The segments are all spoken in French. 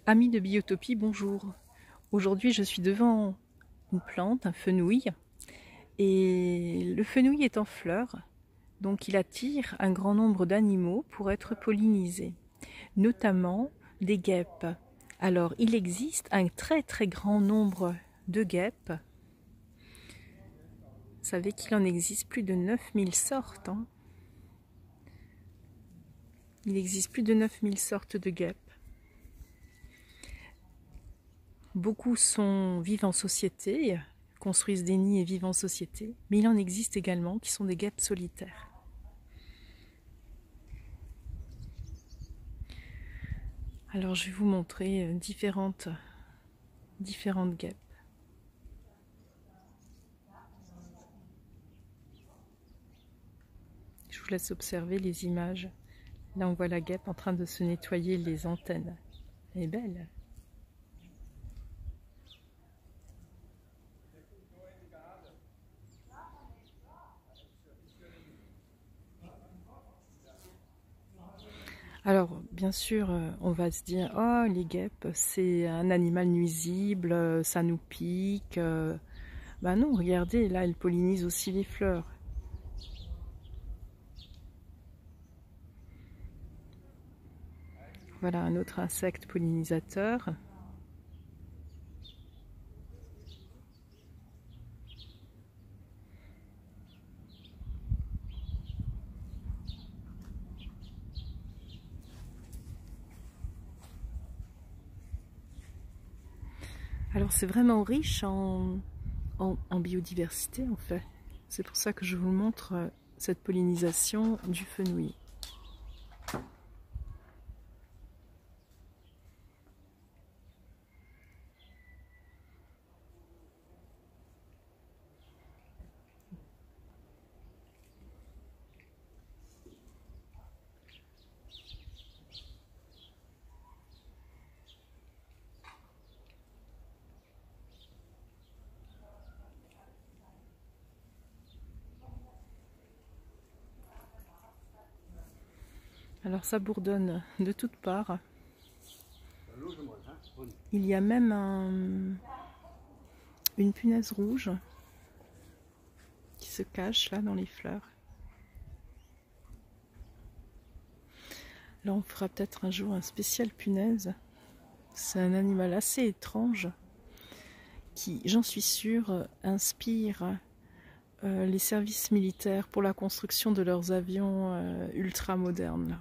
Amis de Biotopie, bonjour. Aujourd'hui, je suis devant une plante, un fenouil, et le fenouil est en fleurs, donc il attire un grand nombre d'animaux pour être pollinisés, notamment des guêpes. Alors, il existe un très très grand nombre de guêpes. Vous savez qu'il en existe plus de 9000 sortes. Il existe plus de 9000 sortes de guêpes. Beaucoup vivent en société, construisent des nids et vivent en société, mais il en existe également qui sont des guêpes solitaires. Alors je vais vous montrer différentes guêpes. Je vous laisse observer les images. Là on voit la guêpe en train de se nettoyer les antennes. Elle est belle. Alors, bien sûr, on va se dire, oh, les guêpes, c'est un animal nuisible, ça nous pique. Ben non, regardez, là, elles pollinisent aussi les fleurs. Voilà un autre insecte pollinisateur. Alors c'est vraiment riche en biodiversité en fait. C'est pour ça que je vous montre cette pollinisation du fenouil. Alors ça bourdonne de toutes parts. Il y a même une punaise rouge qui se cache là dans les fleurs. Là on fera peut-être un jour un spécial punaise. C'est un animal assez étrange qui, j'en suis sûre, inspire les services militaires pour la construction de leurs avions ultra modernes.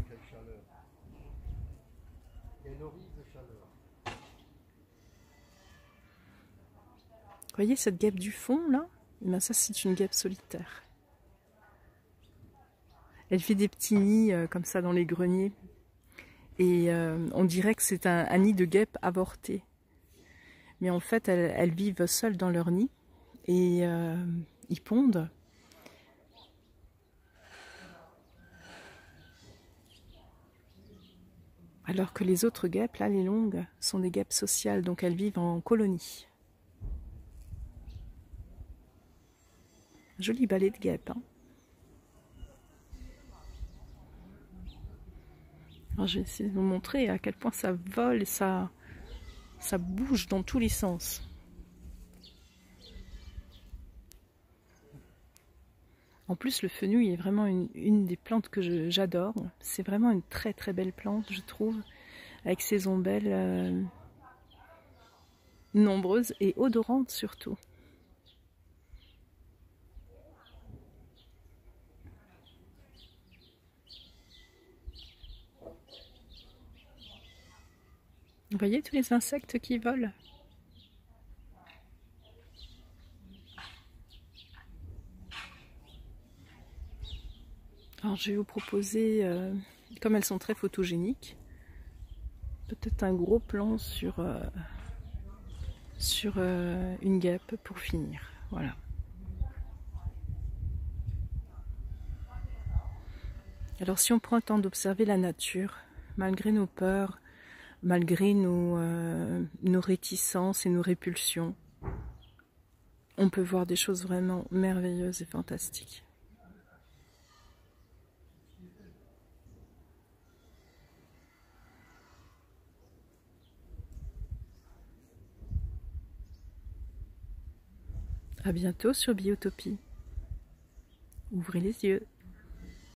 Quelle chaleur. Il y a une horrible chaleur. Vous voyez cette guêpe du fond là? Eh bien, ça c'est une guêpe solitaire. Elle fait des petits nids comme ça dans les greniers. Et on dirait que c'est un nid de guêpe avorté. Mais en fait, elles vivent seules dans leur nid et ils pondent. Alors que les autres guêpes, là, les longues, sont des guêpes sociales, donc elles vivent en colonie. Joli balai de guêpes. Alors, je vais essayer de vous montrer à quel point ça vole et ça bouge dans tous les sens. En plus, le fenouil est vraiment une des plantes que j'adore. C'est vraiment une très très belle plante, je trouve, avec ses ombelles nombreuses et odorantes surtout. Vous voyez tous les insectes qui volent? Alors je vais vous proposer, comme elles sont très photogéniques, peut-être un gros plan sur une guêpe pour finir. Voilà. Alors si on prend le temps d'observer la nature, malgré nos peurs, malgré nos réticences et nos répulsions. On peut voir des choses vraiment merveilleuses et fantastiques. À bientôt sur Biotopie. Ouvrez les yeux.